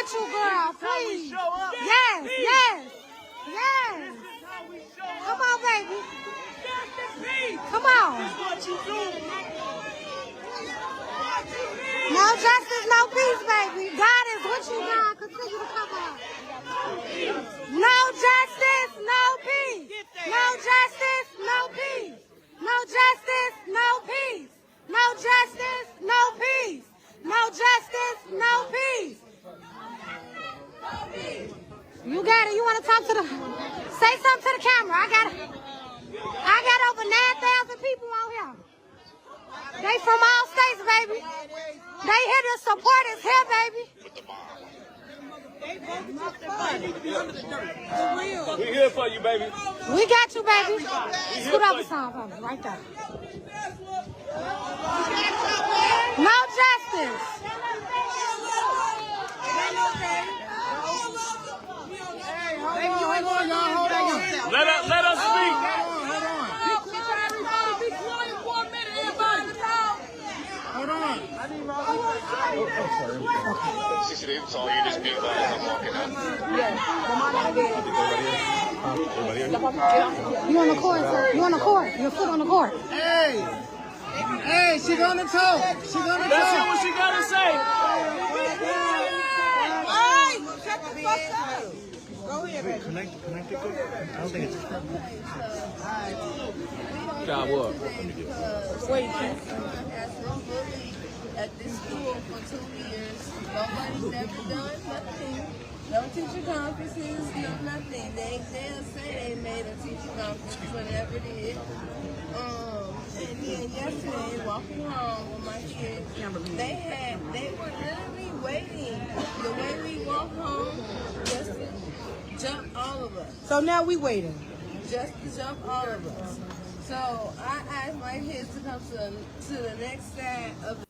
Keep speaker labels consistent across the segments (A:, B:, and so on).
A: with you, girl. Please. Yes, yes, yes. Come on, baby. Come on. No justice, no peace, baby. God is with you, God. Continue to cover her. No justice, no peace. No justice, no peace. No justice, no peace. No justice, no peace. No justice, no peace. You got it. You want to talk to the... Say something to the camera. I got over 9,000 people on here. They from all states, baby. They here to support us here, baby.
B: We here for you, baby.
A: We got you, baby. Scoot over some for me, right there. No justice.
B: Let us speak.
C: Hold on.
D: They saw you just being by as I'm walking up.
A: You on the court, sir? You on the court? Your foot on the court.
C: Hey, she gonna talk. She gonna
B: Let's hear
C: talk.
B: what she gotta say.
E: Hey, shut the fuck up. Go ahead, baby.
C: Connect it quick. I don't think it's
B: Job what?
E: At this school for 2 years, nobody's ever done nothing. No teacher conferences, no nothing. They'll say they made a teacher conference, whatever it is. And then yesterday, walking home with my kids, they were literally waiting the way we walk home just to jump all of us.
A: So now we waiting.
E: Just to jump all of us. So I asked my kids to come to the next side of the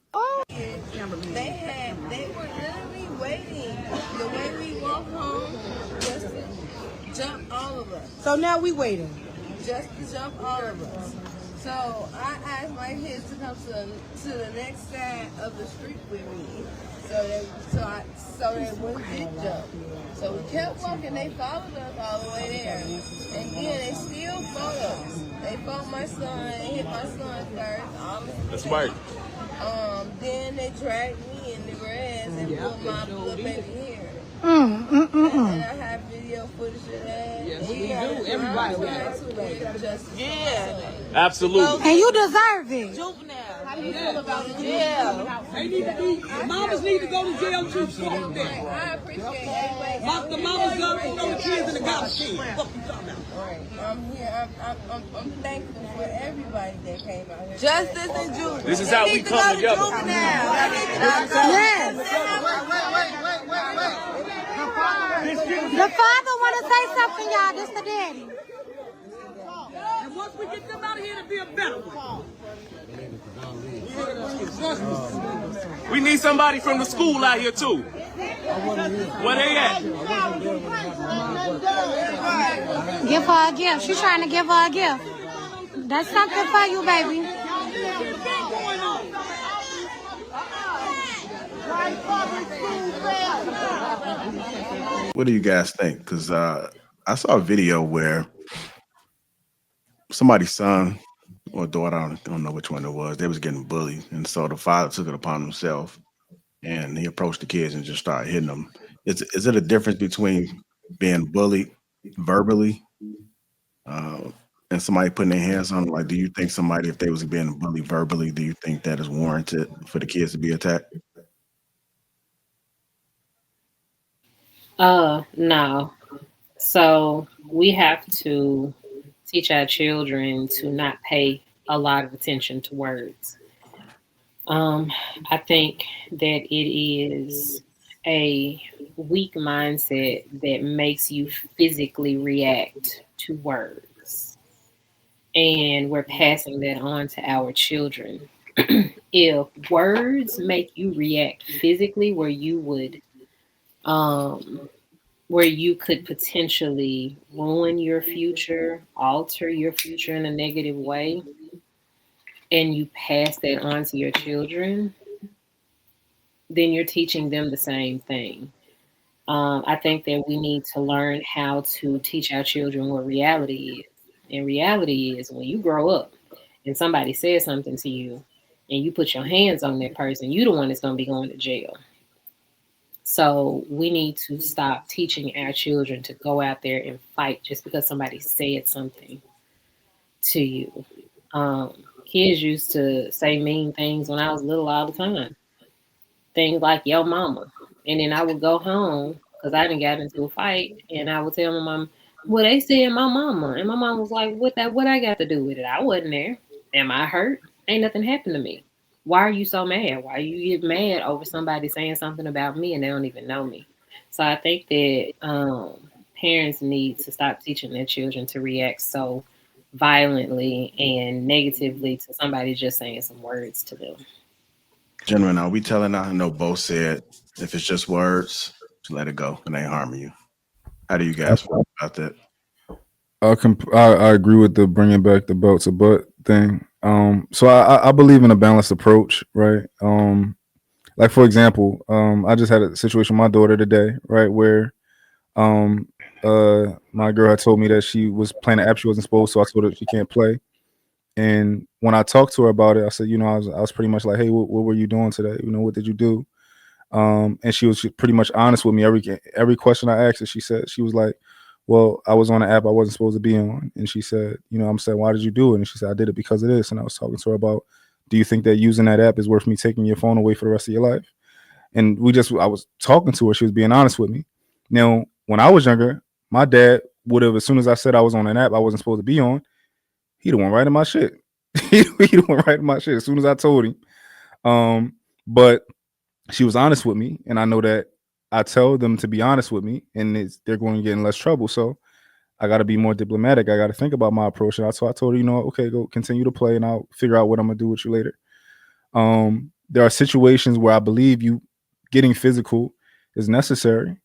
E: kids. They were literally waiting the way we walk home just to jump all of us.
A: So now we waiting.
E: Just to jump all of us. So I asked my kids to come to the next side of the street with me, so they wouldn't get jumped. So we kept walking. They followed us all the way there, and then they still fought us. They fought my son, hit my son first.
B: That's right.
E: Then they dragged me in the grass and pulled my little baby hair.
A: And
E: I have video footage of that.
F: Yes, we do. Everybody does.
E: Yeah.
B: Absolutely.
A: you deserve it.
E: Juvenile. How do you feel about it? Yeah.
F: They need to be, mamas need to go to jail too. Fuck that.
E: I appreciate everybody.
F: The mamas go to kids in the gospel. Fuck you talking about?
E: I'm here. I'm thankful for everybody that came out here. Justice and juvenile.
B: This is how we come together.
A: Yes. The father want to say something, y'all. This the daddy.
F: And once we get them out of here, it'll be a better one.
B: We need somebody from the school out here too. Where they at?
A: Give her a gift. She's trying to give her a gift. That's something for you, baby.
G: What do you guys think? Because I saw a video where somebody's son or daughter, I don't know which one it was, they was getting bullied. And so the father took it upon himself and he approached the kids and just started hitting them. Is it a difference between being bullied verbally and somebody putting their hands on them? Like, do you think somebody, if they was being bullied verbally, do you think that is warranted for the kids to be attacked?
H: No. So we have to teach our children to not pay a lot of attention to words. I think that it is a weak mindset that makes you physically react to words. And we're passing that on to our children. If words make you react physically where you could potentially ruin your future, alter your future in a negative way, and you pass that on to your children, then you're teaching them the same thing. I think that we need to learn how to teach our children what reality is. And reality is when you grow up and somebody says something to you and you put your hands on that person, you the one that's going to be going to jail. So we need to stop teaching our children to go out there and fight just because somebody said something to you. Kids used to say mean things when I was little all the time. Things like "yo mama," and then I would go home because I didn't get into a fight, and I would tell my mom, "Well, they said my mama," and my mom was like, What I got to do with it? I wasn't there. Am I hurt? Ain't nothing happened to me. Why are you so mad? Why you get mad over somebody saying something about me and they don't even know me?" So I think that parents need to stop teaching their children to react so violently and negatively to somebody just saying some words to them.
G: Gentlemen, are we telling? I know both said if it's just words, just let it go. It ain't harming you. How do you guys feel about that?
I: I agree with the bringing back the belt to butt thing. So I believe in a balanced approach, right? Like for example, I just had a situation with my daughter today, right, where um my girl had told me that she was playing an app she wasn't supposed to. So I told her she can't play. And when I talked to her about it, I said, I was pretty much like, hey, what were you doing today? What did you do? And she was pretty much honest with me. Every question I asked her, she was like, well, I was on an app I wasn't supposed to be on. And she said, I'm saying, why did you do it? And she said, I did it because of this. And I was talking to her about, do you think that using that app is worth me taking your phone away for the rest of your life? And I was talking to her. She was being honest with me. Now, when I was younger, my dad would have, as soon as I said I was on an app I wasn't supposed to be on, he the one writing my shit. he the one writing my shit as soon as I told him. But she was honest with me, and I know that I tell them to be honest with me, and they're going to get in less trouble. So I got to be more diplomatic. I got to think about my approach. And so I told her, okay, go continue to play, and I'll figure out what I'm gonna do with you later. There are situations where I believe you getting physical is necessary,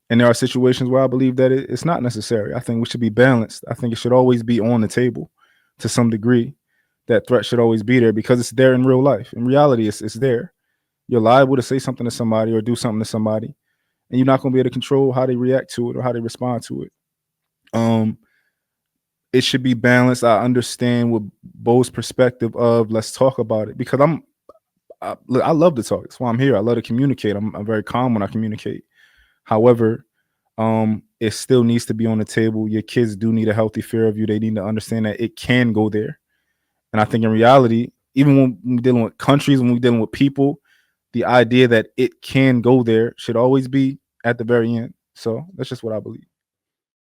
I: and there are situations where I believe that it's not necessary. I think we should be balanced. I think it should always be on the table to some degree. That threat should always be there because it's there in real life. In reality, it's there. You're liable to say something to somebody or do something to somebody, and you're not going to be able to control how they react to it or how they respond to it. It should be balanced. I understand what Bo's perspective of let's talk about it because I love to talk. That's why I'm here. I love to communicate. I'm very calm when I communicate. However, it still needs to be on the table. Your kids do need a healthy fear of you. They need to understand that it can go there. And I think in reality, even when we're dealing with countries, when we're dealing with people, the idea that it can go there should always be at the very end. So that's just what I believe.